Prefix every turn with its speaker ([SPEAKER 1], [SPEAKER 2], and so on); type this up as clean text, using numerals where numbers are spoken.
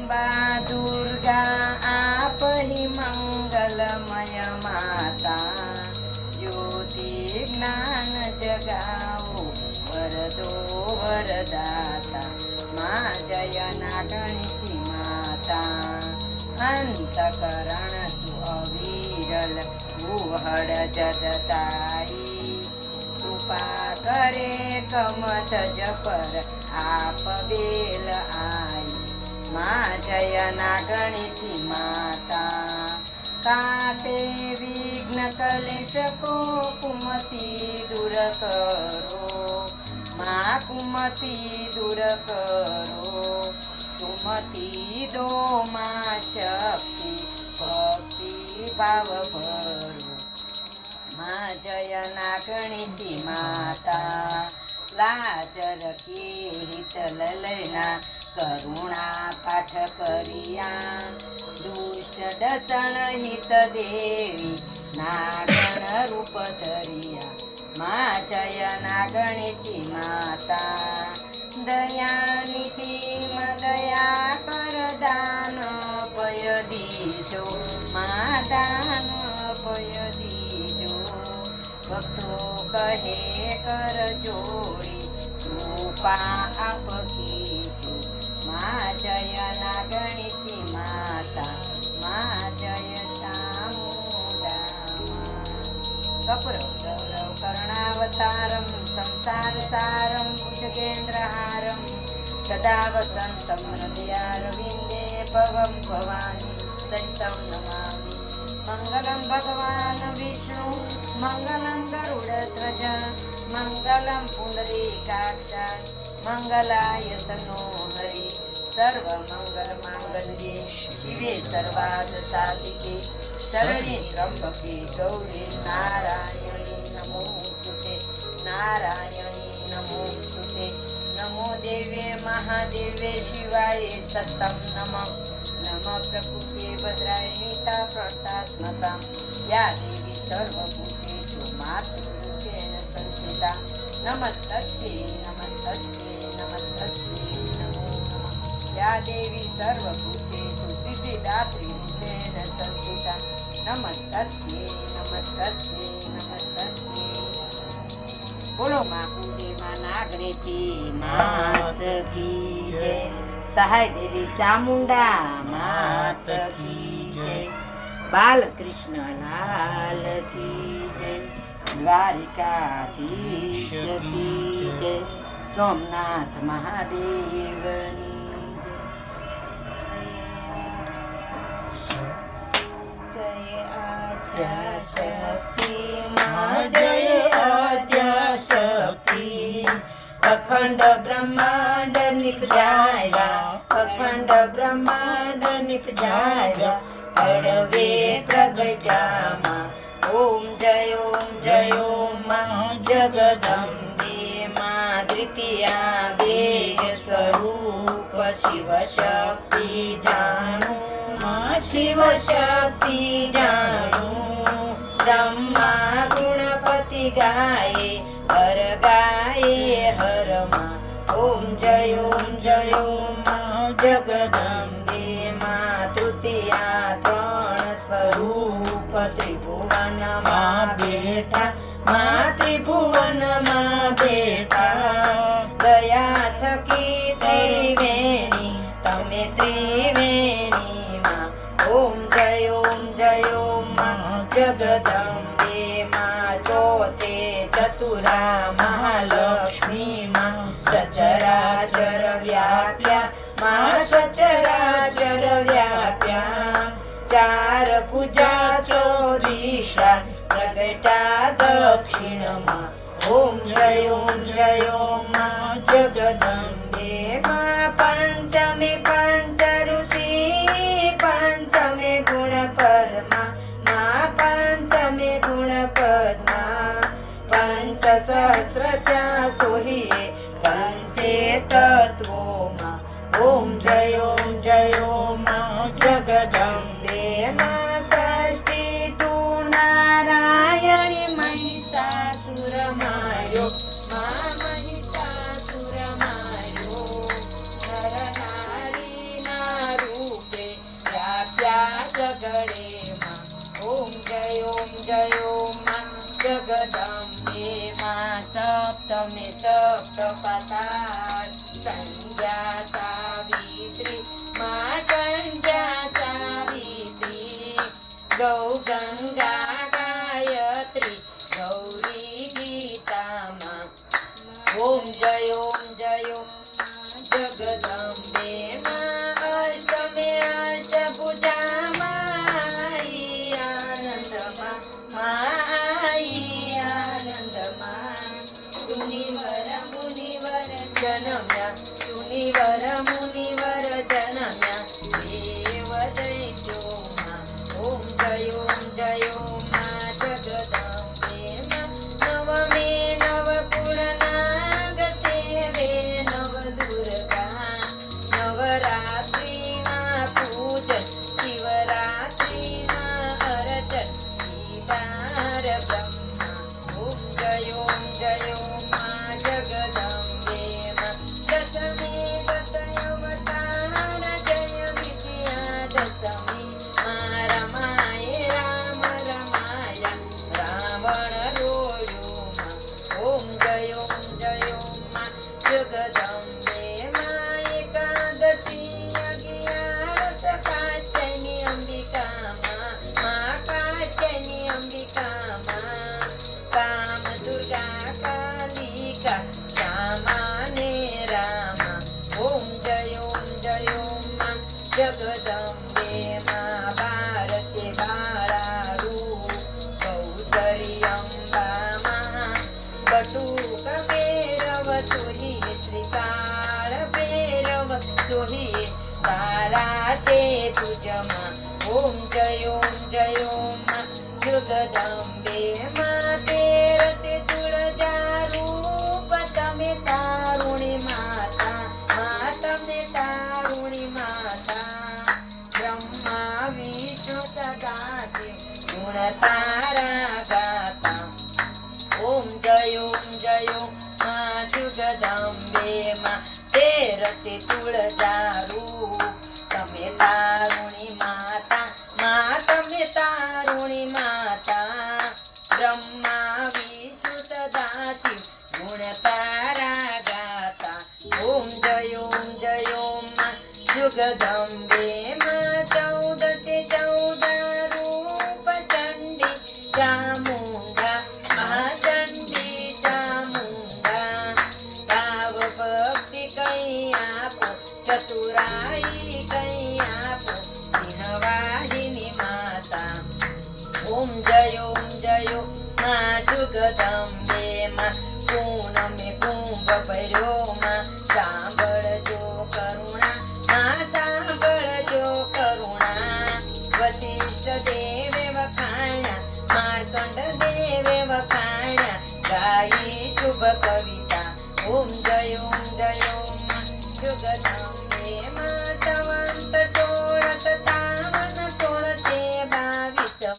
[SPEAKER 1] जगदम्बा दुर्गा आप ही मंगलमय माता ज्योति ज्ञान जगाओ वरदो वरदाता माँ जय नागणिची माता अंतकरण सु अविरल गुहड़ जदताई कृपा करे कमत जपर आप बेल आई माँ जय नागणिची माता काटे विघ्न कलेश को कुमति दूर करो माँ कुमति दूर करो सुमति दो माँ शक्ति भक्ति भाव भरो माँ जय नागणिची माता लाजर की हित ललना करुणा पाठ करिया दुष्ट डसन हित देवी नागण रूप धरिया माँ जय नागणिची माता दयानिधि दया कर दान पय दीजो माँ दान पय दीजो भक्तों कहे कर जोड़ी कृपा आप कीजो माँ जय नागणिची माता माँ जय चामुंडा कपुरव गौरव करुणावतारम संसार तारम भुजगेन्द्रहारम सदा वसंतं हृदयारविन्दे भवं भवानी सहितं नमामि मंगलम भगवान विष्णु मंगलम गरुड़ध्वज मंगलम पुंडरीकाक्ष मंगलाय तनो हरि सर्वमंगल मांगल्ये शिवे सर्वार्थ साधिके शरण्ये त्र्यंबके गौरी नारायणी नमोस्तुते नारायणी नमोस्तुते नमो देवे महादेवे शिवाय सत्तं नमः नमः प्रकृते भद्रायणीता प्रतात्मता या देवी सर्वभूतेषु मातृरूपेण संस्थिता नमस्तस्यै नमस्तस्यै नमस्तस्यै नमो नमः या देवी सर्वभूतेषु सिद्धिदात्री रूपेण संस्थिता नमस्तस्यै नमस्तस्यै नमस्तस्यै बोलो माँ कुंडी माँ नागणिची मात की जय सहाय देवी चामुंडा मात की जय बालकृष्ण लाल की जय द्वारिकाधीश की जय सोमनाथ महादेव जय आद्याशक्ति माँ जय आद्याशक्ति अखंड ब्रह्मांड निपजाया अखंड ब्रह्मांड निपजाया अड़वे प्रगट्या माँ ओम जय माँ जगदम्बे माँ द्वितीया वेद स्वरूप शिव शक्ति जानू माँ शिव शक्ति जानू ब्रह्मा गुणपति गाये हर माँ ओम जय माँ जगदम्बे माँ तृतीया त्रण स्वरूप त्रिभुवन माँ बेटा माँ त्रिभुवन माँ बेटा दया थकी त्रिवेणी तमे त्रिवेणी माँ ओम जय माँ जगदम्बे माँ चौथे चतुरा महालक्ष्मी माँ सचराचर व्याप्या माँ सचराचर व्याप्या चार पूजा चौदिशा प्रगटा दक्षिण माँ ओम जय माँ जगदम्बे माँ पंचमी पंच ऋषि पंचमी गुण पद्मा माँ पंचमी गुण पद्मा पंच सहस्र त्या सोहिये पंचे तत्वो माँ ओम जय माँ जगदम्बे माँ षष्ठी तू नारायणी महिषासुर मार्यो माँ महिषासुर मार्यो नर नारी नारू છે તુજમાં ઓમ જય ઓમ માં જગદંબે માં તેરતે તુળજા રૂપ તમે તારુણી માતા માં તમે તારુણી માતા બ્રહ્મા વિષ્ણુ સદા શિવ ગુણ તારા ગાતા ઓમ જય માં જગદંબે માં તેરતે તુળજા રૂપ તમે તારુણી માતા માં તમે તારુણી માતા બ્રહ્મા વિષ્ણુ સદા શિવ ગુણ તારા ગાતા ઓમ જય માં જગદંબે માં 14 રૂપ ચંડી ચામુંડા મહાચંડી ચામુંડા ભાવ ભક્તિ કઈ આપો ચતુરા